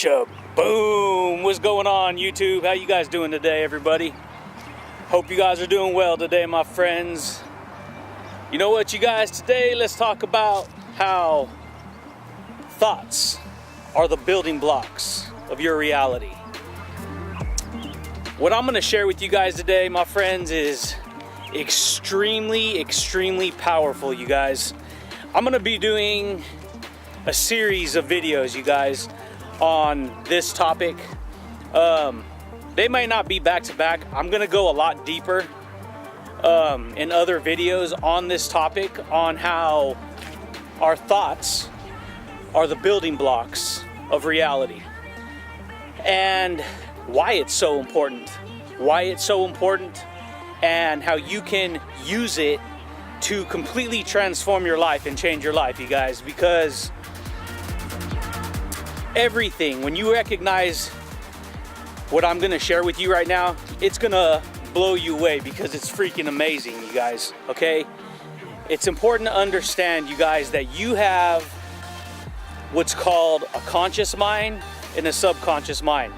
Shaboom! What's going on, YouTube? How you guys doing today, everybody? Hope you guys are doing well today, my friends. You know what, you guys, today let's talk about how thoughts are the building blocks of your reality. What I'm going to share with you guys today, my friends, is extremely powerful, you guys. I'm going to be doing a series of videos, you guys, on this topic. They might not be back to back. I'm going to go a lot deeper in other videos on this topic, on how our thoughts are the building blocks of reality and why it's so important, and how you can use it to completely transform your life and change your life, you guys. Because everything, when you recognize what I'm gonna share with you right now, it's gonna blow you away because it's freaking amazing, you guys, okay? It's important to understand, you guys, that you have what's called a conscious mind and a subconscious mind.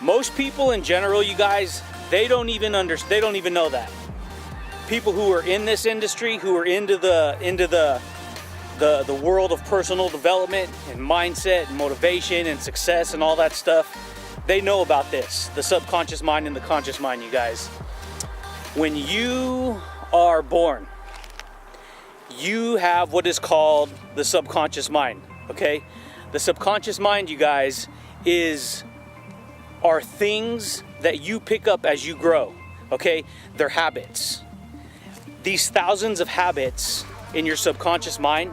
Most people in general, you guys, they don't even know that. People who are in this industry, who are into the world of personal development and mindset and motivation and success and all that stuff, they know about this, the subconscious mind and the conscious mind, you guys. When you are born, you have what is called the subconscious mind, okay? The subconscious mind, you guys, are things that you pick up as you grow, okay? They're habits. These thousands of habits in your subconscious mind,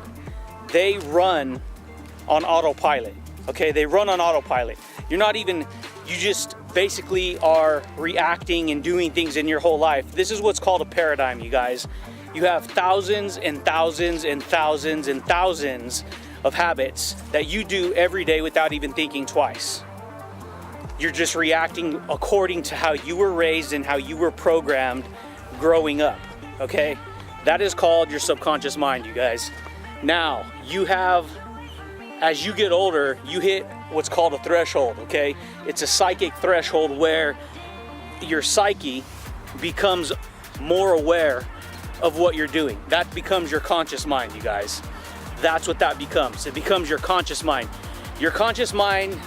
they run on autopilot, okay? They run on autopilot. You just basically are reacting and doing things in your whole life. This is what's called a paradigm, you guys. You have thousands and thousands and thousands and thousands of habits that you do every day without even thinking twice. You're just reacting according to how you were raised and how you were programmed growing up, okay? That is called your subconscious mind, you guys. Now, as you get older, you hit what's called a threshold, okay? It's a psychic threshold where your psyche becomes more aware of what you're doing. That becomes your conscious mind, you guys. That's what that becomes. It becomes your conscious mind. Your conscious mind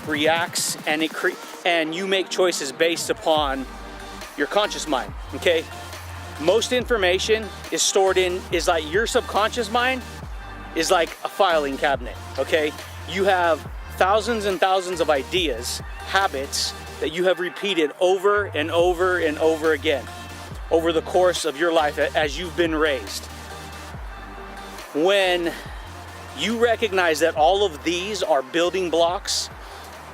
reacts and you make choices based upon your conscious mind, okay? Most information is like your subconscious mind is like a filing cabinet, okay? You have thousands and thousands of ideas, habits that you have repeated over and over and over again over the course of your life as you've been raised. When you recognize that all of these are building blocks,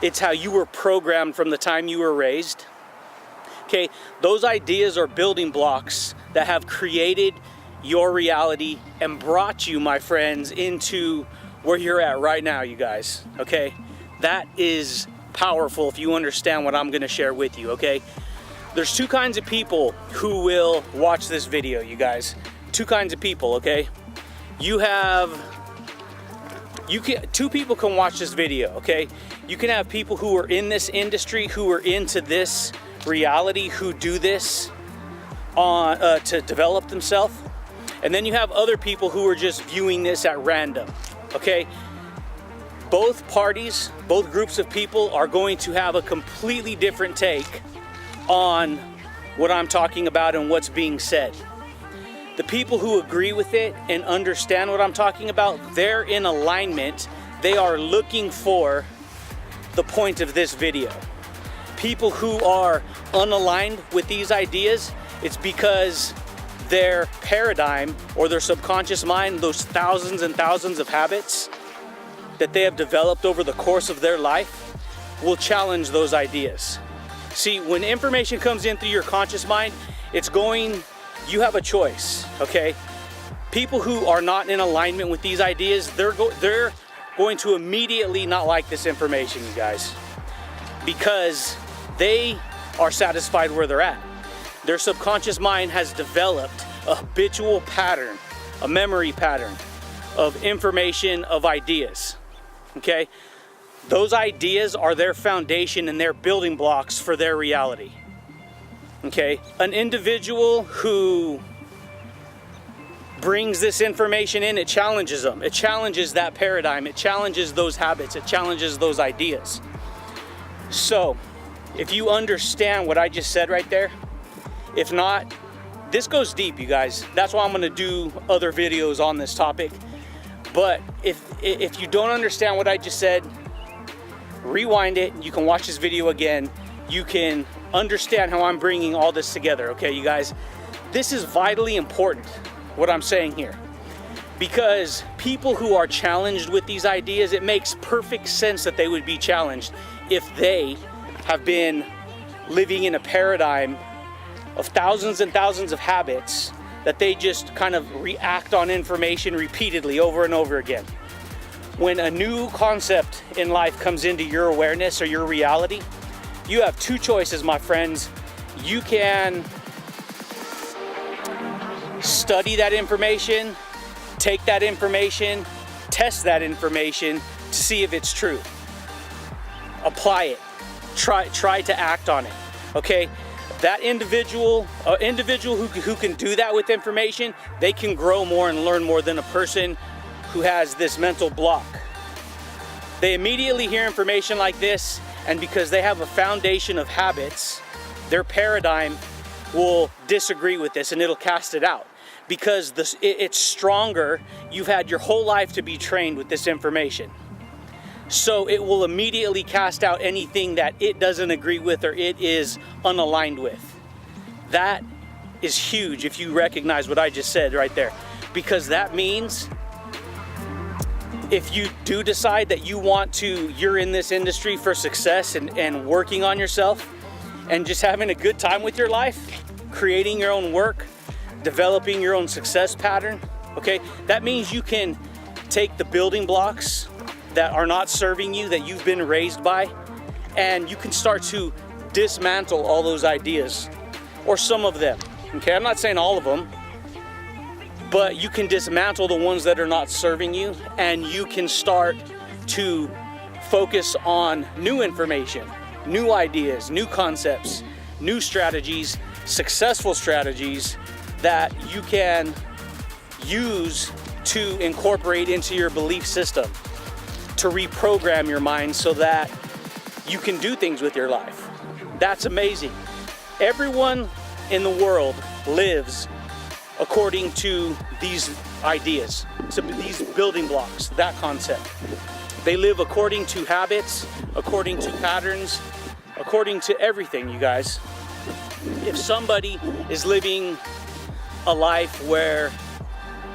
it's how you were programmed from the time you were raised. Okay, those ideas are building blocks that have created your reality and brought you, my friends, into where you're at right now, you guys. Okay, that is powerful if you understand what I'm going to share with you. Okay, there's two kinds of people who will watch this video, you guys. Two kinds of people. Okay, two people can watch this video, okay? You can have people who are in this industry, who are into this reality, who do this to develop themselves. And then you have other people who are just viewing this at random, okay? Both parties, both groups of people are going to have a completely different take on what I'm talking about and what's being said. The people who agree with it and understand what I'm talking about, they're in alignment. They are looking for the point of this video. People who are unaligned with these ideas, it's because their paradigm or their subconscious mind, those thousands and thousands of habits that they have developed over the course of their life, will challenge those ideas. See, when information comes in through your conscious mind, you have a choice, okay? People who are not in alignment with these ideas, they're going to immediately not like this information, you guys, because they are satisfied where they're at. Their subconscious mind has developed a habitual pattern, a memory pattern of information, of ideas, okay? Those ideas are their foundation and their building blocks for their reality. Okay? An individual who brings this information in, it challenges them. It challenges that paradigm. It challenges those habits. It challenges those ideas. So, if you understand what I just said right there, if not, this goes deep, you guys. That's why I'm going to do other videos on this topic. But if you don't understand what I just said, rewind it. You can watch this video again. You can understand how I'm bringing all this together. Okay, you guys, this is vitally important, what I'm saying here, because people who are challenged with these ideas, it makes perfect sense that they would be challenged if they have been living in a paradigm of thousands and thousands of habits that they just kind of react on information repeatedly over and over again. When a new concept in life comes into your awareness or your reality, you have two choices, my friends. You can study that information, take that information, test that information to see if it's true. Apply it. Try to act on it. Okay? That individual who can do that with information, they can grow more and learn more than a person who has this mental block. They immediately hear information like this, and because they have a foundation of habits, their paradigm will disagree with this and it'll cast it out. Because it's stronger, you've had your whole life to be trained with this information. So it will immediately cast out anything that it doesn't agree with or it is unaligned with. That is huge if you recognize what I just said right there. Because that means if you do decide that you're in this industry for success and working on yourself and just having a good time with your life, creating your own work, developing your own success pattern, okay, that means you can take the building blocks that are not serving you, that you've been raised by, and you can start to dismantle all those ideas, or some of them. Okay, I'm not saying all of them, but you can dismantle the ones that are not serving you, and you can start to focus on new information, new ideas, new concepts, new strategies, successful strategies that you can use to incorporate into your belief system, to reprogram your mind so that you can do things with your life. That's amazing. Everyone in the world lives according to these ideas, to these building blocks, that concept. They live according to habits, according to patterns, according to everything, you guys. If somebody is living a life where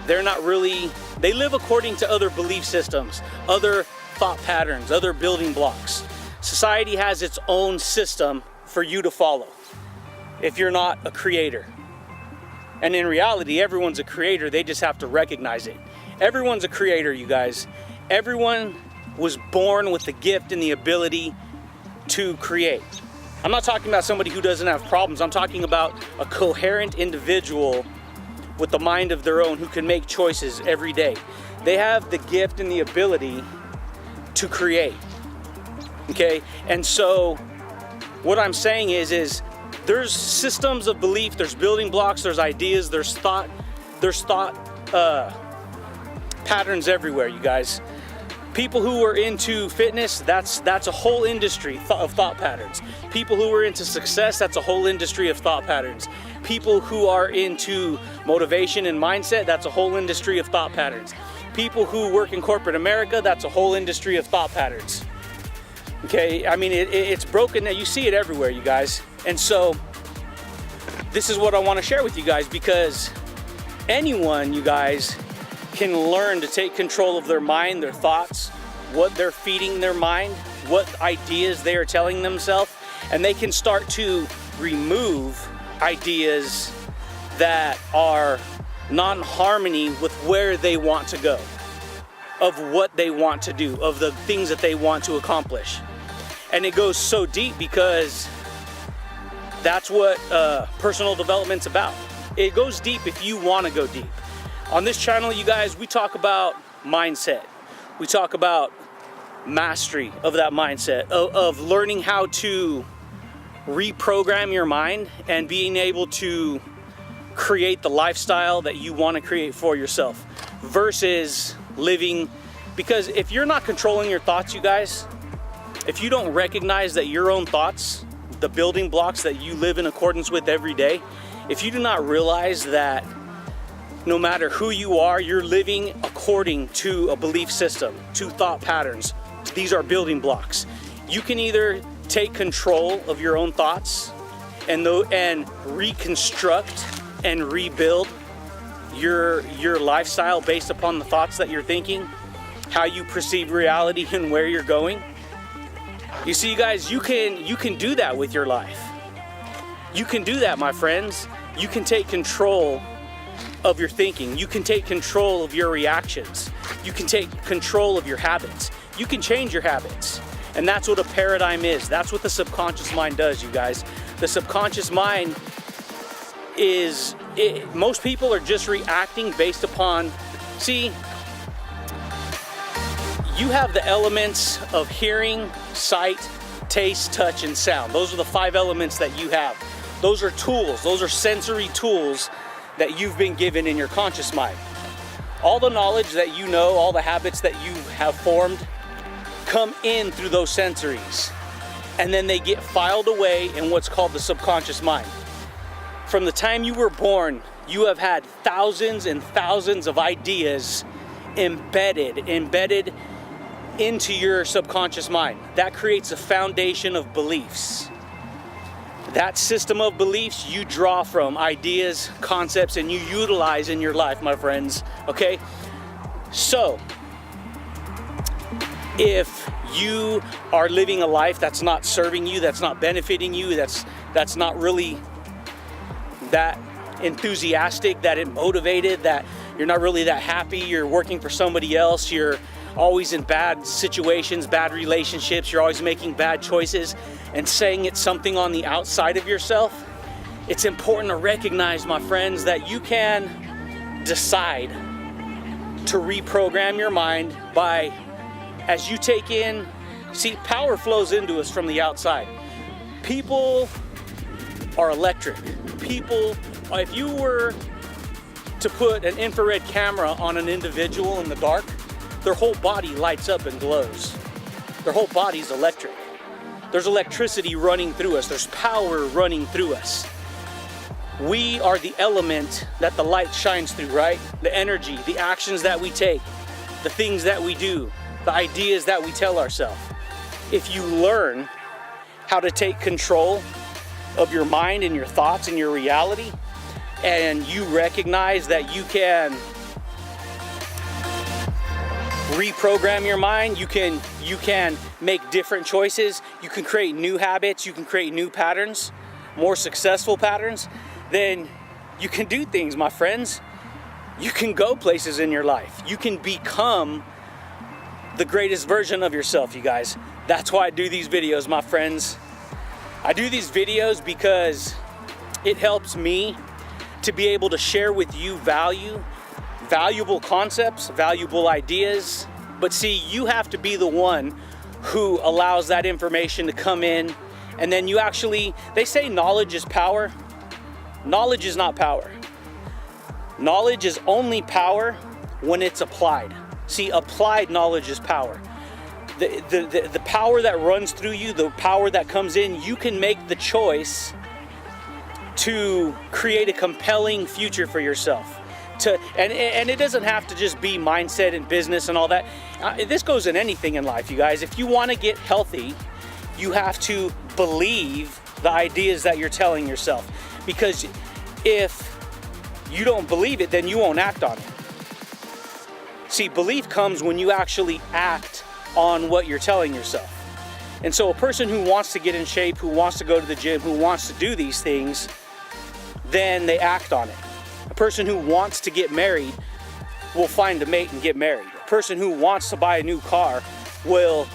they live according to other belief systems, other thought patterns, other building blocks. Society has its own system for you to follow if you're not a creator. And in reality, everyone's a creator, they just have to recognize it. Everyone's a creator, you guys. Everyone was born with the gift and the ability to create. I'm not talking about somebody who doesn't have problems. I'm talking about a coherent individual with the mind of their own who can make choices every day. They have the gift and the ability to create. Okay? And so what I'm saying is there's systems of belief, there's building blocks, there's ideas, there's thought patterns everywhere, you guys. People who are into fitness, that's a whole industry of thought patterns. People who are into success, that's a whole industry of thought patterns. People who are into motivation and mindset, that's a whole industry of thought patterns. People who work in corporate America, that's a whole industry of thought patterns. Okay, I mean, it's broken. You see it everywhere, you guys. And so this is what I want to share with you guys, because anyone, you guys, can learn to take control of their mind, their thoughts, what they're feeding their mind, what ideas they are telling themselves, and they can start to remove ideas that are not in harmony with where they want to go, of what they want to do, of the things that they want to accomplish. And it goes so deep because that's what personal development's about. It goes deep if you want to go deep. On this channel, you guys, we talk about mindset. We talk about mastery of that mindset, of learning how to reprogram your mind and being able to create the lifestyle that you want to create for yourself versus living. Because if you're not controlling your thoughts, you guys, if you don't recognize that your own thoughts, the building blocks that you live in accordance with every day, if you do not realize that no matter who you are, you're living according to a belief system, to thought patterns. These are building blocks. You can either take control of your own thoughts and reconstruct and rebuild your lifestyle based upon the thoughts that you're thinking, how you perceive reality and where you're going. You see, you guys, you can do that with your life. You can do that, my friends. You can take control of your thinking. You can take control of your reactions. You can take control of your habits. You can change your habits. And that's what a paradigm is. That's what the subconscious mind does, you guys. The subconscious mind is, most people are just reacting based upon, see, you have the elements of hearing, sight, taste, touch, and sound. Those are the 5 elements that you have. Those are tools. Those are sensory tools that you've been given in your conscious mind. All the knowledge that you know, all the habits that you have formed come in through those sensories, and then they get filed away in what's called the subconscious mind. From the time you were born, you have had thousands and thousands of ideas embedded into your subconscious mind. That creates a foundation of beliefs. That system of beliefs you draw from ideas, concepts, and you utilize in your life, my friends, okay? So, if you are living a life that's not serving you, that's not benefiting you, that's not really that enthusiastic, that motivated, that you're not really that happy, you're working for somebody else, you're always in bad situations, bad relationships, you're always making bad choices and saying it's something on the outside of yourself, it's important to recognize, my friends, that you can decide to reprogram your mind by, as you take in, see, power flows into us from the outside. People are electric. People, if you were to put an infrared camera on an individual in the dark, their whole body lights up and glows. Their whole body's electric. There's electricity running through us. There's power running through us. We are the element that the light shines through, right? The energy, the actions that we take, the things that we do, the ideas that we tell ourselves. If you learn how to take control of your mind and your thoughts and your reality, and you recognize that you can reprogram your mind, you can make different choices, you can create new habits, you can create new patterns, more successful patterns, then you can do things, my friends. You can go places in your life. You can become the greatest version of yourself, you guys. That's why I do these videos, my friends. I do these videos because it helps me to be able to share with you valuable concepts, valuable ideas. But see, you have to be the one who allows that information to come in, and then you actually, they say knowledge is power. Knowledge is not power. Knowledge is only power when it's applied. See, applied knowledge is power. The power that runs through you, the power that comes in, you can make the choice to create a compelling future for yourself. And it doesn't have to just be mindset and business and all that. This goes in anything in life, you guys. If you want to get healthy, you have to believe the ideas that you're telling yourself. Because if you don't believe it, then you won't act on it. See, belief comes when you actually act on what you're telling yourself. And so a person who wants to get in shape, who wants to go to the gym, who wants to do these things, then they act on it. A person who wants to get married will find a mate and get married. A person who wants to buy a new car will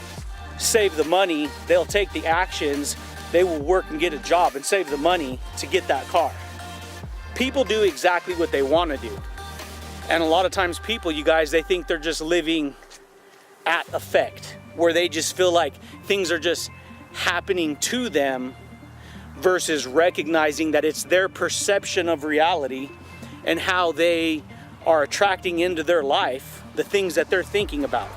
save the money, they'll take the actions, they will work and get a job and save the money to get that car. People do exactly what they want to do. And a lot of times people, you guys, they think they're just living at effect. where they just feel like things are just happening to them, versus recognizing that it's their perception of reality and how they are attracting into their life the things that they're thinking about.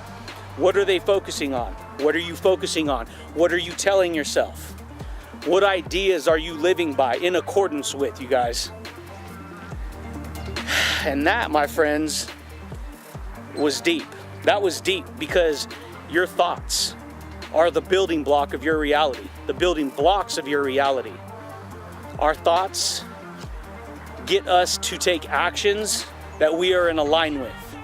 What are they focusing on? What are you focusing on? What are you telling yourself? What ideas are you living by, in accordance with, you guys? And that, my friends, was deep. That was deep, because your thoughts are the building block of your reality, the building blocks of your reality. Our thoughts get us to take actions that we are in alignment with.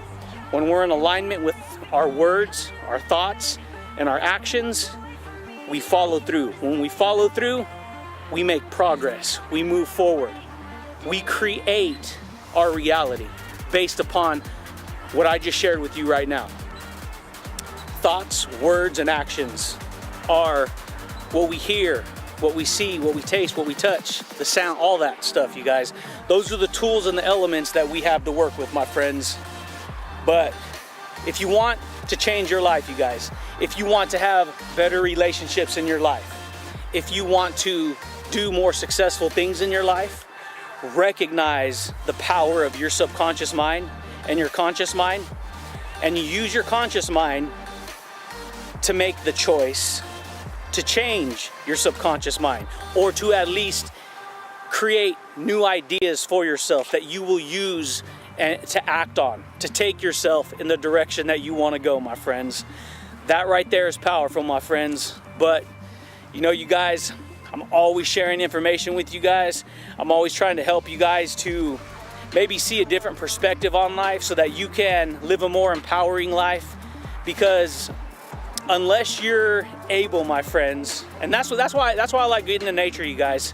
When we're in alignment with our words, our thoughts, and our actions, we follow through. When we follow through, we make progress. We move forward. We create our reality based upon what I just shared with you right now. Thoughts, words, and actions are what we hear, what we see, what we taste, what we touch, the sound, all that stuff, you guys. Those are the tools and the elements that we have to work with, my friends. But if you want to change your life, you guys, if you want to have better relationships in your life, if you want to do more successful things in your life, recognize the power of your subconscious mind and your conscious mind, and you use your conscious mind to make the choice to change your subconscious mind, or to at least create new ideas for yourself that you will use and to act on, to take yourself in the direction that you want to go, my friends. That right there is powerful, my friends. But you know, you guys, I'm always sharing information with you guys. I'm always trying to help you guys to maybe see a different perspective on life so that you can live a more empowering life. Because unless you're able, my friends, and that's why I like getting into nature, you guys.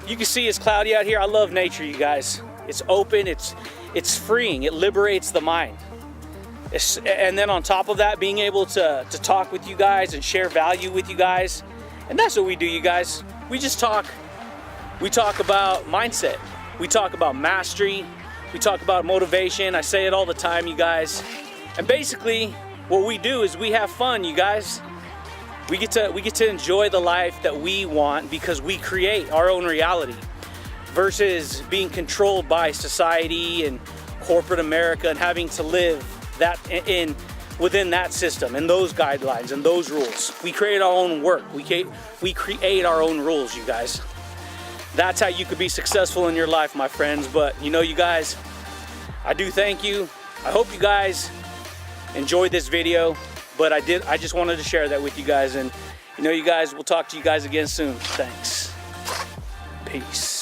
You can see it's cloudy out here. I love nature, you guys. It's open, it's freeing, it liberates the mind. And then on top of that, being able to talk with you guys and share value with you guys. And that's what we do, you guys. We just talk. We talk about mindset. We talk about mastery. We talk about motivation. I say it all the time, you guys. And basically, what we do is we have fun, you guys. We get to enjoy the life that we want because we create our own reality, versus being controlled by society and corporate America and having to live that within that system and those guidelines and those rules. We create our own work. We create our own rules, you guys. That's how you could be successful in your life, my friends. But you know, you guys, I do thank you. I hope you guys enjoyed this video, but I just wanted to share that with you guys. And you know, you guys, we'll talk to you guys again soon. Thanks. Peace.